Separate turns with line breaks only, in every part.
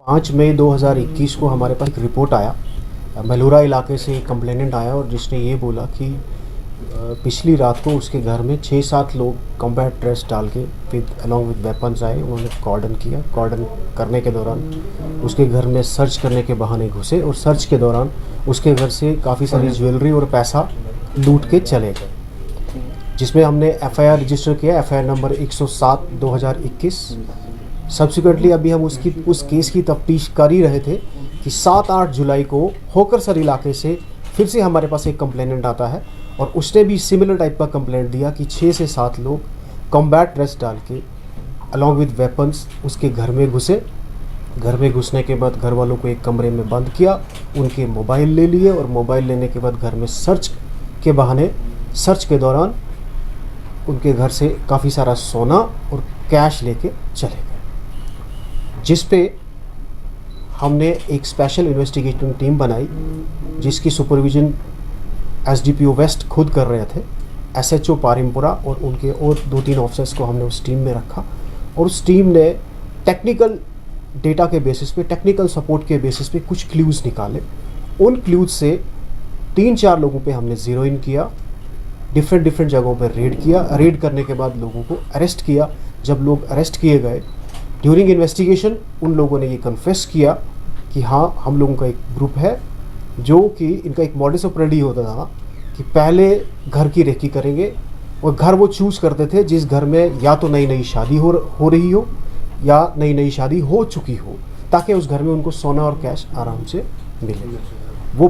5 मई 2021 को हमारे पास एक रिपोर्ट आया। मेलूरा इलाके से एक कंप्लेनेंट आया और जिसने ये बोला कि पिछली रात को उसके घर में 6-7 लोग कॉम्बैट ड्रेस डाल के अलॉन्ग विद वेपन्स आए। उन्होंने कॉर्डन किया। कॉर्डन करने के दौरान उसके घर में सर्च करने के बहाने घुसे और सर्च के दौरान उसके घर से काफ़ी सारी ज्वेलरी और पैसा लूट के चले गए, जिसमें हमने एफआईआर रजिस्टर किया, एफआईआर नंबर 107/2021। सब्सिक्वेंटली अभी हम उस केस की तफ्तीश कर ही रहे थे कि 7-8 जुलाई को होकरसर इलाके से फिर से हमारे पास एक कंप्लेनेंट आता है और उसने भी सिमिलर टाइप का कंप्लेंट दिया कि 6 से 7 लोग कॉम्बैट ड्रेस डाल के अलॉन्ग विद वेपन्स उसके घर में घुसे। घर में घुसने के बाद घर वालों को एक कमरे में बंद किया, उनके मोबाइल ले लिए और मोबाइल लेने के बाद घर में सर्च के बहाने सर्च के दौरान उनके घर से काफ़ी सारा सोना और कैश लेके चले गए, जिस पे हमने एक स्पेशल इन्वेस्टिगेटिंग टीम बनाई जिसकी सुपरविजन एसडीपीओ वेस्ट खुद कर रहे थे। एसएचओ पारिमपुरा और उनके और 2-3 ऑफिसर्स को हमने उस टीम में रखा और उस टीम ने टेक्निकल डेटा के बेसिस पे, टेक्निकल सपोर्ट के बेसिस पे कुछ क्लूज़ निकाले। उन क्लूज़ से 3-4 लोगों पे हमने ज़ीरो इन किया, डिफरेंट जगहों पर रेड किया। रेड करने के बाद लोगों को अरेस्ट किया। जब लोग अरेस्ट किए गए, ड्यूरिंग इन्वेस्टिगेशन उन लोगों ने ये कन्फेस किया कि हाँ, हम लोगों का एक ग्रुप है जो कि इनका एक मॉडस ऑपरेंडी होता था कि पहले घर की रेकी करेंगे और घर वो चूज़ करते थे जिस घर में या तो नई शादी हो रही हो या नई शादी हो चुकी हो, ताकि उस घर में उनको सोना और कैश आराम से मिले। वो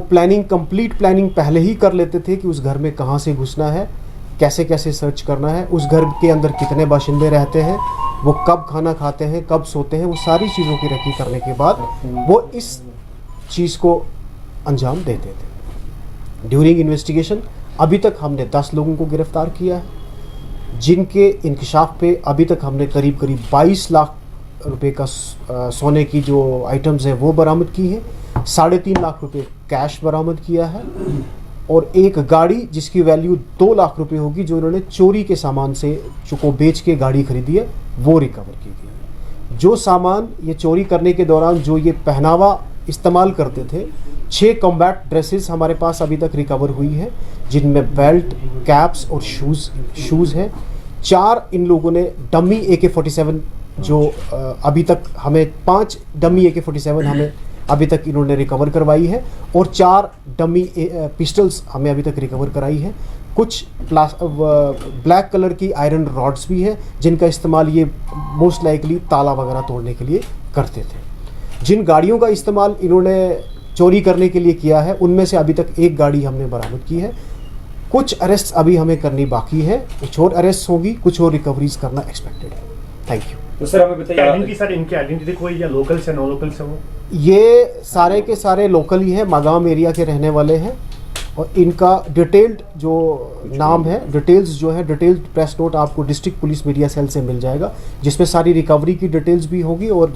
कंप्लीट प्लानिंग पहले ही कर लेते थे कि उस घर में कहाँ से घुसना है, कैसे सर्च करना है, उस घर के अंदर कितने बाशिंदे रहते हैं, वो कब खाना खाते हैं, कब सोते हैं। वो सारी चीज़ों की रेकी करने के बाद वो इस चीज़ को अंजाम देते थे। ड्यूरिंग इन्वेस्टिगेशन अभी तक हमने 10 लोगों को गिरफ्तार किया है, जिनके इंकशाफ पे अभी तक हमने करीब 22 लाख रुपए का सोने की जो आइटम्स हैं वो बरामद की है, 3.5 लाख रुपए कैश बरामद किया है और एक गाड़ी जिसकी वैल्यू 2 लाख रुपए होगी, जो इन्होंने चोरी के सामान से को बेच के गाड़ी खरीदी है, वो रिकवर की गई है। जो सामान ये चोरी करने के दौरान जो ये पहनावा इस्तेमाल करते थे, 6 कॉम्बैट ड्रेसेस हमारे पास अभी तक रिकवर हुई है, जिनमें बेल्ट, कैप्स और शूज़ हैं। 4 इन लोगों ने डमी AK-47 जो अभी तक हमें 5 डमी AK-47 हमें अभी तक इन्होंने रिकवर करवाई है और 4 डमी पिस्टल्स हमें अभी तक रिकवर कराई है। कुछ ब्लैक कलर की आयरन रॉड्स भी हैं जिनका इस्तेमाल ये मोस्ट लाइकली ताला वगैरह तोड़ने के लिए करते थे। जिन गाड़ियों का इस्तेमाल इन्होंने चोरी करने के लिए किया है, उनमें से अभी तक एक गाड़ी हमने बरामद की है। कुछ अरेस्ट अभी हमें करनी बाकी है, कुछ और अरेस्ट होगी, कुछ और रिकवरीज करना एक्सपेक्टेड है। Thank you.
तो सर हमें बताइए,
सर इनकी आइडेंटिटी कोई या लोकल से नॉन लोकल से हो?
ये सारे के सारे लोकल ही हैं, मागाम एरिया के रहने वाले हैं और इनका डिटेल्ड जो नाम है, डिटेल्स जो है, डिटेल्ड प्रेस नोट आपको डिस्ट्रिक्ट पुलिस मीडिया सेल से मिल जाएगा, जिसमें सारी रिकवरी की डिटेल्स भी होगी और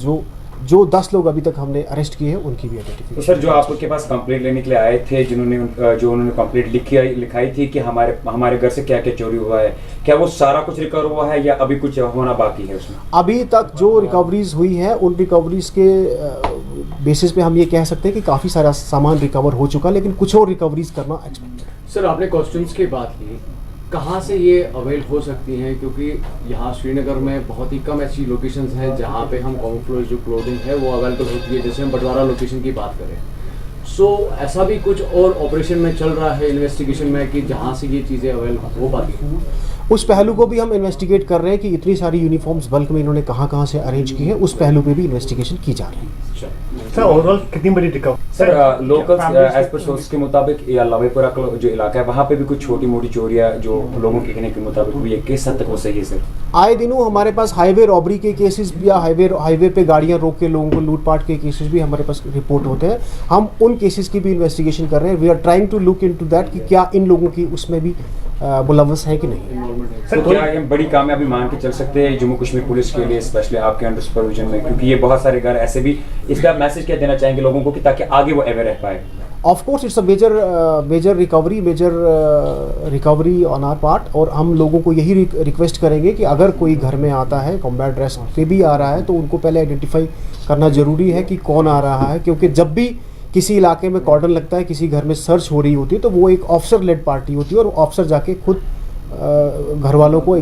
जो 10 लोग अभी तक हमने अरेस्ट किए हैं उनकी भी आइडेंटिफिकेशन।
तो सर जो आपके पास कंप्लेंट लेने के लिए आए थे, उन्होंने कंप्लेंट लिखाई थी कि हमारे घर से क्या क्या चोरी हुआ है, क्या वो सारा कुछ रिकवर हुआ है या अभी कुछ होना बाकी है उसमें?
अभी तक जो रिकवरीज हुई है उन रिकवरीज के बेसिस पे हम ये कह सकते हैं कि काफ़ी सारा सामान रिकवर हो चुका, लेकिन कुछ और रिकवरीज करना एक्सपेक्टेड।
सर आपने कॉस्ट्यूम्स की बात की, कहाँ से ये अवेल हो सकती हैं, क्योंकि यहाँ श्रीनगर में बहुत ही कम ऐसी लोकेशंस हैं जहाँ पे हम कैमोफ्लेज जो क्लोथिंग है वो अवेलेबल होती है। जैसे हम बटवारा लोकेशन की बात करें, सो ऐसा भी कुछ और ऑपरेशन में चल रहा है इन्वेस्टिगेशन में कि जहाँ से ये चीज़ें अवेल हो पाती हैं?
उस पहलू को भी हम इन्वेस्टिगेट कर रहे हैं कि इतनी सारी यूनिफॉर्म्स बल्क में इन्होंने कहाँ से अरेंज की है, उस पहलू पे भी इन्वेस्टिगेशन की जा रही है।
सर ओवरऑल कितनी बड़ी रिकवर?
सर लोकल एज पर सोर्स के मुताबिक या लवेपुरा का जो इलाका है वहाँ पे भी कुछ छोटी मोटी चोरियाँ जो लोगों के कहने के मुताबिक हुई है, किस हद तक वो सही है सर?
आए दिनों हमारे पास हाईवे रॉबरी के केसेस या हाईवे पे गाड़ियाँ रोक के लोगों को लूटपाट के केसेस भी हमारे पास रिपोर्ट होते हैं। हम उन केसेस की भी इन्वेस्टिगेशन कर रहे हैं। We are trying to look into that कि क्या इन लोगों की उसमें भी मुलव्वस है कि नहीं।
सर क्या ये बड़ी कामयाबी मान के चल सकते हैं जम्मू कश्मीर पुलिस के लिए, स्पेशली आपके अंडर सुपरविजन में, क्योंकि ये बहुत सारे घर ऐसे भी, इसका मैसेज क्या देना चाहेंगे लोगों को कि ताकि आगे वो अवेयर रह पाए?
Of course it's a major recovery on our part, और हम लोगों को यही रिक्वेस्ट करेंगे कि अगर कोई घर में आता है कॉम्बैट ड्रेस पे भी आ रहा है तो उनको पहले आइडेंटिफाई करना ज़रूरी है कि कौन आ रहा है, क्योंकि जब भी किसी इलाके में कॉर्डन लगता है, किसी घर में सर्च हो रही होती है, तो वो एक ऑफिसर लेड पार्टी होती है और ऑफिसर जाके खुद घर वालों को